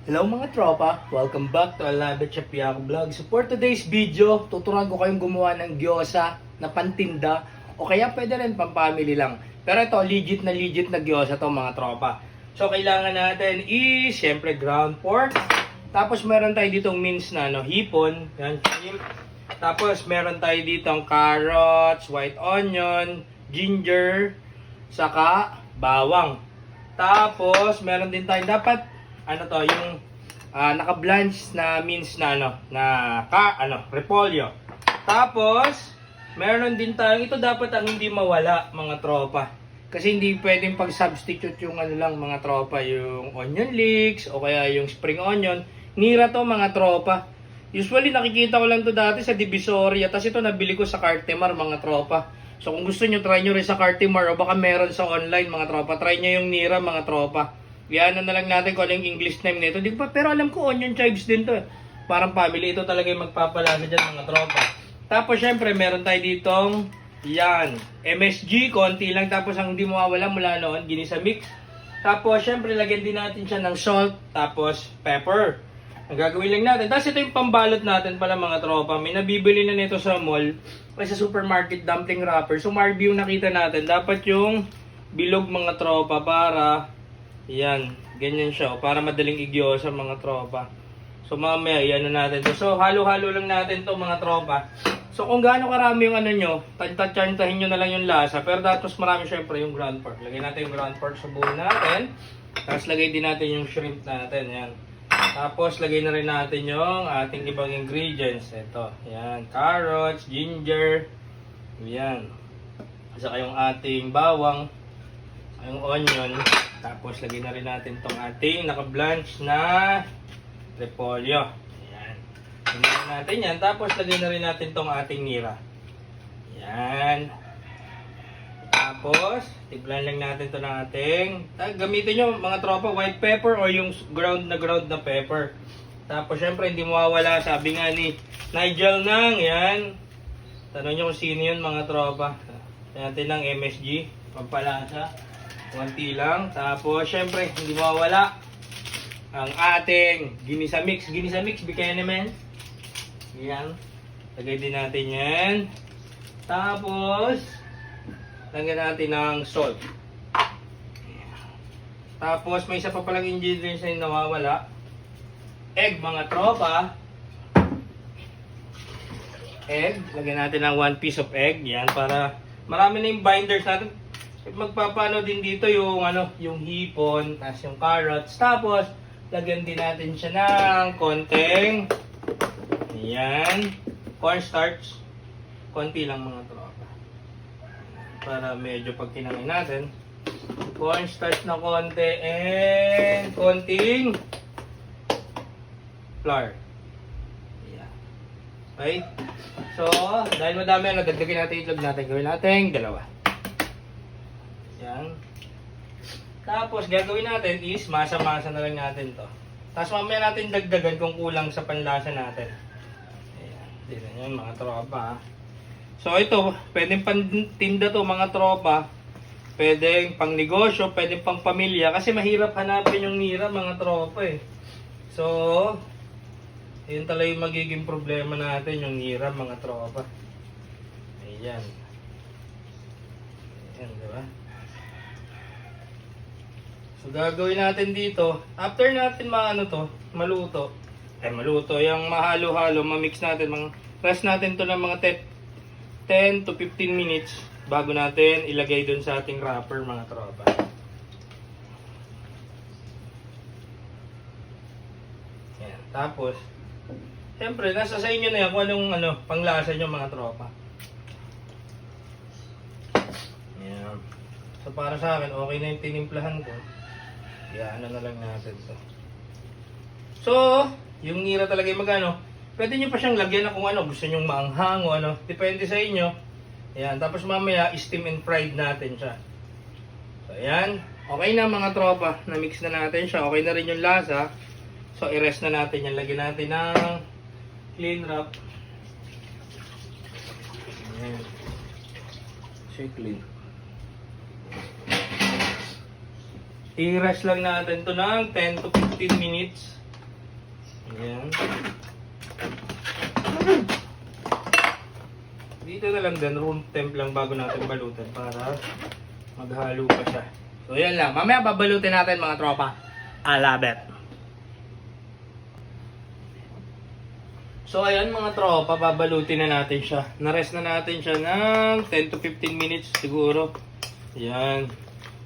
Hello mga tropa! Welcome back to Alabet Chapiaco Vlog. So for today's video, tuturuan ko kayong gumawa ng gyoza na pantinda o kaya pwede rin pang-family lang. Pero ito, legit na gyoza to mga tropa. So kailangan natin is, syempre ground pork. Tapos meron tayo ditong minced na hipon. Yan, shrimp. Tapos meron tayo ditong carrots, white onion, ginger, saka bawang. Tapos meron din tayo dapat yung naka-blanch na minced na repolyo. Tapos meron din tayong ito dapat ang hindi mawala mga tropa. Kasi hindi pwedeng pag-substitute yung mga tropa, yung onion leeks o kaya yung spring onion. Nira to mga tropa. Usually nakikita ko lang to dati sa Divisoria, tapos ito nabili ko sa Cartimar mga tropa. So kung gusto nyo, try nyo rin sa Cartimar o baka meron sa online mga tropa. Try nyo yung Nira mga tropa. Yan na lang natin kung ano yung English name nito. Di ba? Pero alam ko onion chives din to. Parang family. Ito talaga yung magpapalasa dyan mga tropa. Tapos syempre meron tayo ditong yan. MSG. Konti lang. Tapos ang hindi mawawala mula noon. Ginisa mix. Tapos syempre lagyan din natin siya ng salt. Tapos pepper. Ang gagawin lang natin. Tapos ito yung pambalot natin pala mga tropa. May nabibili na nito sa mall. Ay sa supermarket dumpling wrapper. So Marby yung nakita natin. Dapat yung bilog mga tropa para yan, ganyan siya. Para madaling igyosa mga tropa. So mamaya, yan na natin to. So halo-halo lang natin to mga tropa. So kung gaano karami yung nyo, tantantsahin nyo na lang yung lasa. Pero dapat marami syempre yung ground pork. Lagyan natin yung ground pork sa bowl natin. Tapos lagay din natin yung shrimp natin. Yan. Tapos lagay na rin natin yung ating ibang ingredients. Ito, yan. Carrots, ginger. Yan. Saka yung ating bawang. Yung onion. Tapos lagay na rin natin tong ating naka-blanch na repolyo. Ayan. Lagyan natin yan. Tapos lagay na rin natin tong ating nira. Ayan. Tapos, tiglan lang natin to ng ating, gamitin nyo mga tropa, white pepper o yung ground na pepper. Tapos syempre hindi mawawala, sabi nga ni Nigel Nang, yan. Tanong nyo kung sino yun mga tropa. Natin ng MSG, pampalasa. Konti lang. Tapos syempre hindi mawawala ang ating ginisa mix. Ginisa mix, bikini man. Yan. Lagay din natin yan. Tapos lagyan natin ng salt. Tapos may isa pa palang ingredients na nawawala. Egg mga tropa. Egg. Lagyan natin ng 1 piece of egg. Yan para marami na yung binders natin. Magpapano din dito yung yung hipon, tapos yung carrots. Tapos lagyan din natin siya ng konting cornstarch. Konti lang mga tropa. Para medyo pag tinangin natin, cornstarch na konti and konting flour. Yeah. Okay? So, dahil madami dagdagan natin itlog natin. Gawin natin dalawa. Yan. Tapos, gagawin natin is masa-masa na lang natin to. Tapos mamaya natin dagdagan kung kulang sa panlasa natin. Ayan. Dito yan mga tropa. So ito, pwedeng pantinda to mga tropa. Pwedeng pang negosyo, pwedeng pang pamilya. Kasi mahirap hanapin yung nira mga tropa eh. So, yun talaga yung magiging problema natin, yung nira mga tropa. Ayan. Ayan, diba? So gagawin natin dito, after natin maluto, yung mahalo-halo, mamix natin, rest natin to ng mga 10 to 15 minutes bago natin ilagay dun sa ating wrapper mga tropa. Ayan. Tapos, siyempre, nasa sa inyo na yan kung anong panglasa nyo mga tropa. Ayan. So para sa akin, okay na yung tinimplahan ko. Kaya na lang natin to. So, yung nira talaga yung pwede nyo pa siyang lagyan na kung gusto nyo maanghang o depende sa inyo. Ayan, tapos mamaya steam and fried natin siya. So ayan, okay na mga tropa, na-mix na natin siya, okay na rin yung lasa. So i-rest na natin yan, lagyan natin ng clean wrap. Ayan. Siya clean. I-rest lang natin to ng 10 to 15 minutes. Ayan. Dito na lang din, room temp lang bago natin balutan para maghalo pa siya. So yan lang, mamaya babalutin natin mga tropa. I love it. So ayan mga tropa, babalutin na natin siya. Narest na natin siya ng 10 to 15 minutes siguro. Yan.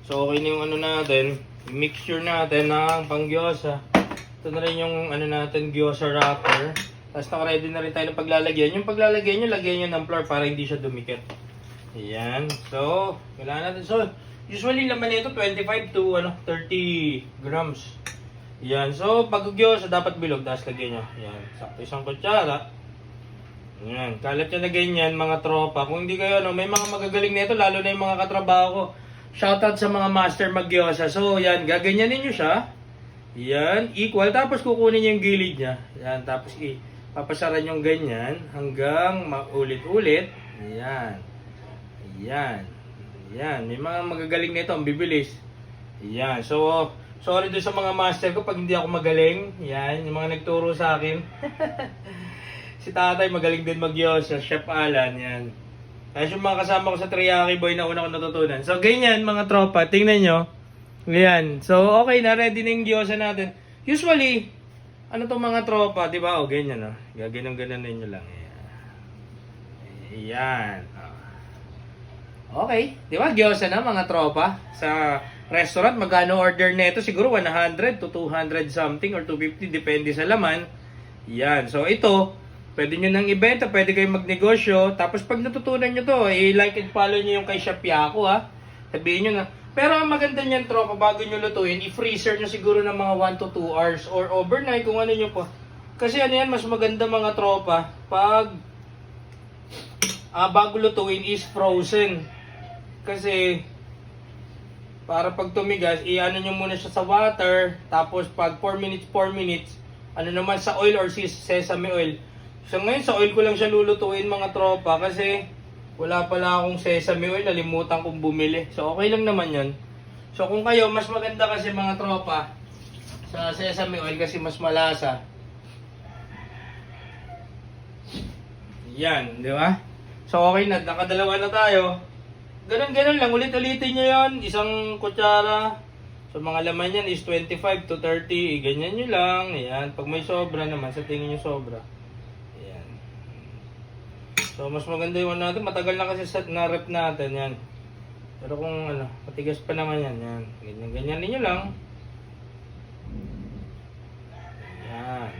So okay na yung ano natin, mixture natin ng panggyosa. Ito na rin yung ano natin, gyoza wrapper. Tapos naka-ready na rin tayo ng paglalagyan. Yung paglalagyan nyo, lagyan nyo ng flour para hindi siya dumikit. Ayan. So, kailangan natin. So, usually laman nito 25 to 30 grams. Ayan. So, pag gyoza, dapat bilog. Tapos lagyan nyo. Ayan. Sakto isang kutsara. Ayan. Kalat yan na ganyan, mga tropa. Kung hindi kayo, may mga magagaling nito, lalo na yung mga katrabaho ko. Shoutout sa mga master mag-gyoza. So, yan. Gaganyanin nyo siya. Yan, equal. Tapos kukunin niyo yung gilid niya. Yan, tapos papasaran yung ganyan hanggang maulit-ulit. Yan. Yan. Yan. May mga magagaling nito, ang bibilis. Yan. So, sorry doon sa mga master ko pag hindi ako magaling. Yan, yung mga nagturo sa akin. Si tatay magaling din mag-gyoza, Chef Alan. Yan. Tapos yung mga kasama ko sa Teriyaki Boy na una ko natutunan. So, ganyan mga tropa. Tingnan nyo. Ayan. So, okay na. Ready na yung gyoza natin. Usually, ano to mga tropa, di ba? O, ganyan, no? Gaganong-ganon ninyo lang. Ayan. Okay. Di ba? Gyoza na, mga tropa. Sa restaurant, magkano order nito? Siguro 100 to 200 something or 250. Depende sa laman. Ayan. So, ito, pwede nyo nang ibenta. Pwede kayong magnegosyo. Tapos, pag natutunan nyo to, like and follow nyo yung kay Chef Yaku, ha? Sabihin nyo na, pero ang maganda niyan, tropa, bago nyo lutuin, i-freezer nyo siguro ng mga 1 to 2 hours or overnight kung ano nyo po. Kasi ano yan, mas maganda mga tropa, pag bago lutuin is frozen. Kasi, para pag tumigas, i-ano nyo muna siya sa water, tapos pag 4 minutes, ano naman sa oil or sesame oil. So ngayon, sa oil ko lang siya lulutuin mga tropa, kasi wala pala akong sesame oil, nalimutan kong bumili. So, okay lang naman yun. So, kung kayo, mas maganda kasi mga tropa sa sesame oil kasi mas malasa. Yan, di ba? So, okay na. Nakadalawa na tayo. Ganun-ganun lang. Ulit-ulitin nyo yun. Isang kutsara. So, mga laman yan is 25 to 30. Ganyan nyo lang. Yan. Pag may sobra naman, sa tingin nyo sobra. So, mas maganda yung natin. Matagal na kasi na-rep natin. Yan. Pero kung matigas pa naman yan. Yan. Ganyan ninyo lang. Yan.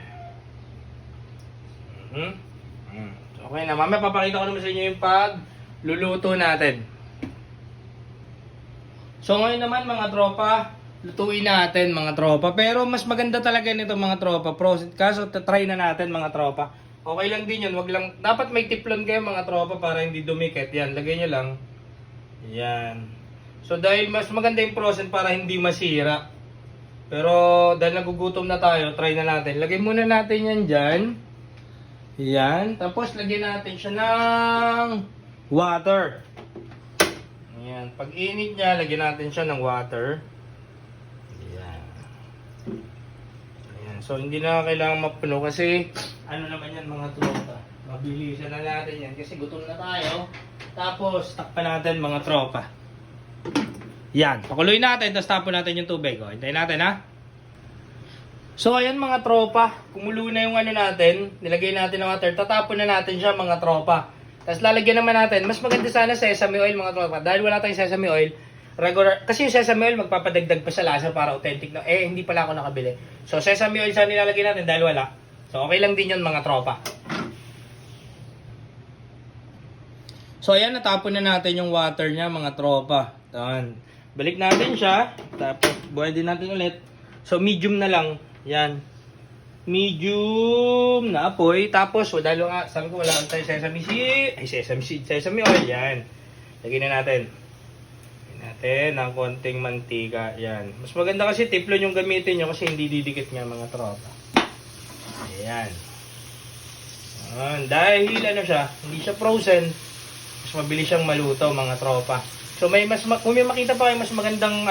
So, okay na. Mamaya papakita ko naman sa inyo yung pagluluto natin. So, ngayon naman mga tropa, lutuin natin mga tropa. Pero mas maganda talaga nito mga tropa. Kaso, try na natin mga tropa. Okay lang din yun, wag lang, dapat may tiplon kayo mga tropa para hindi dumikit. Yan, lagay nyo lang. Yan. So dahil mas maganda yung frozen para hindi masira. Pero dahil nagugutom na tayo, try na natin. Lagay muna natin yan dyan. Yan. Tapos lagyan natin siya ng water. Yan. Pag init niya, lagyan natin siya ng water. Yan. Yan. So hindi na kailangan mapuno kasi ano naman yan mga tropa. Mabilisan na natin yan kasi gutom na tayo. Tapos takpan natin mga tropa. Yan. Pakuluin natin tapos tapon natin yung tubig. O, hintayin natin ha. So ayan mga tropa. Kumulo na yung ano natin. Nilagay natin ng water. Tatapon na natin siya mga tropa. Tapos lalagyan naman natin. Mas maganda sana sesame oil mga tropa. Dahil wala tayong sesame oil. Regular, kasi yung sesame oil magpapadagdag pa sa lasa para authentic na. Hindi pala ako nakabili. So sesame oil sana nilalagay natin dahil wala. So, okay lang din yun mga tropa. So, ayan, natapon na natin yung water niya mga tropa. Yan. Balik natin siya. Tapos, buhay din natin ulit. So, medium na lang. Yan. Medium na apoy. Tapos, dahil nga, sabi ko wala tayo sesame seed. Sesame oil. Yan. Lagyan na natin. Lagyan natin ng konting mantika. Yan. Mas maganda kasi teflon yung gamitin nyo kasi hindi didikit nga mga tropa. Ayan. Dahil siya, hindi siya frozen, mas mabilis siyang maluto mga tropa. So kung may makita pa kayo mas magandang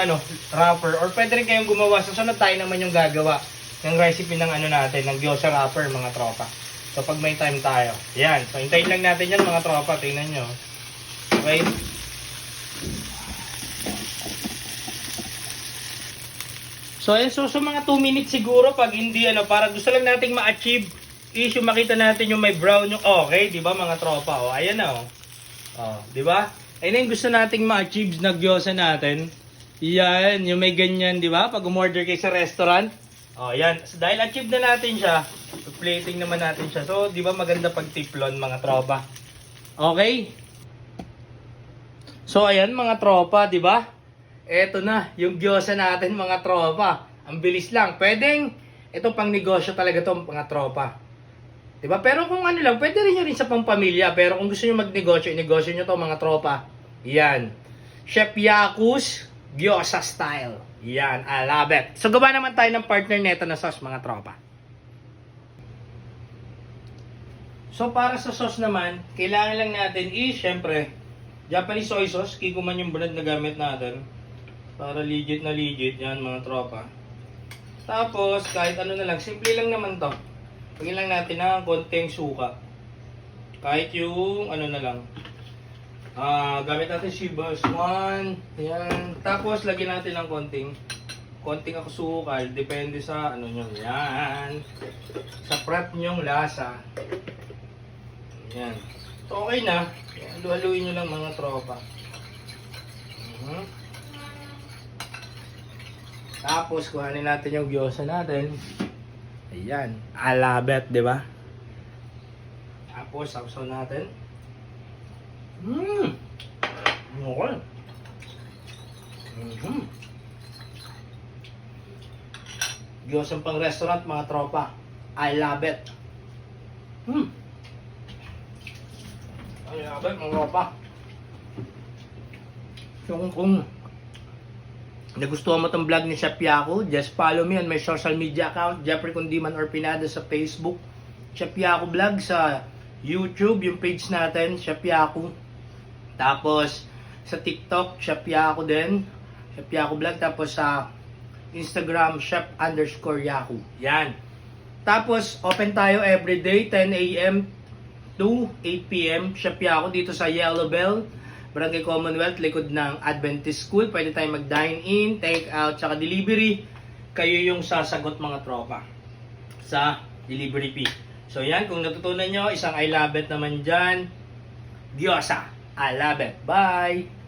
wrapper or pwede rin kayong gumawa. Sa sunod tayo naman yung gagawa. ng recipe ng ano natin, ng gyoza wrapper mga tropa. So pag may time tayo. Yan. So hintayin lang natin yan mga tropa. Tingnan nyo. Okay. So ayan, so mga 2 minutes siguro pag hindi para gusto lang nating ma-achieve is yung makita natin yung may brown yung okay, di ba mga tropa? O, ayan na di ba? Ayun yung gusto nating ma-achieve na gyoza natin. Yan, yung may ganyan, di ba? Pag umorder kayo sa restaurant. Yan. So, dahil achieve na natin siya, plating naman natin siya. So, di ba maganda pag tiplon mga tropa? Okay? So, ayan mga tropa, di ba? Eto na, yung gyoza natin mga tropa. Ang bilis lang. Pwedeng, ito pang negosyo talaga to mga tropa. Diba? Pero kung ano lang, pwede rin nyo rin sa pangpamilya. Pero kung gusto nyo magnegosyo, negosyo nyo to mga tropa. Yan. Chef Yaku's Gyoza Style. Yan, I love it. So, gawa naman tayo ng partner neto na sauce mga tropa. So, para sa sauce naman, kailangan lang natin syempre, Japanese soy sauce. Kikuman yung brand na gamit natin. Para legit na legit, yan mga tropa. Tapos, kahit ano na lang, simple lang naman to. Lagyan lang natin ng konting suka. Kahit yung, ano na lang. Gamit natin sibas, 1. Yan. Tapos, lagyan natin ng konting asukal. Depende sa, ano nyo. Yan. Sa prep nyong lasa. Yan. So, okay na. Halu-haluin nyo lang mga tropa. Tapos, kuhanin natin yung gyoza natin. Ayan. Alabet, di ba? Tapos, sausaw natin. Okay. Gyozang pang restaurant, mga tropa. I love it. I love it, mga tropa. So, kung nagustuhan mo tong vlog ni Chef Yaku, just follow me on my social media account, Jeffrey Condiman or Pinada sa Facebook, Chef Yaku Vlog sa YouTube, yung page natin, Chef Yaku. Tapos, sa TikTok, Chef Yaku din, Chef Yaku Vlog. Tapos sa Instagram, Chef_Yaku. Yan. Tapos, open tayo everyday, 10 a.m. to 8 p.m. Chef Yaku dito sa Yellow Bell, Barangay Commonwealth, likod ng Adventist School. Pwede tayong mag-dine-in, take-out, tsaka delivery. Kayo yung sasagot mga tropa sa delivery fee. So yan, kung natutunan nyo, isang I love it naman dyan. Gyoza, I love it. Bye!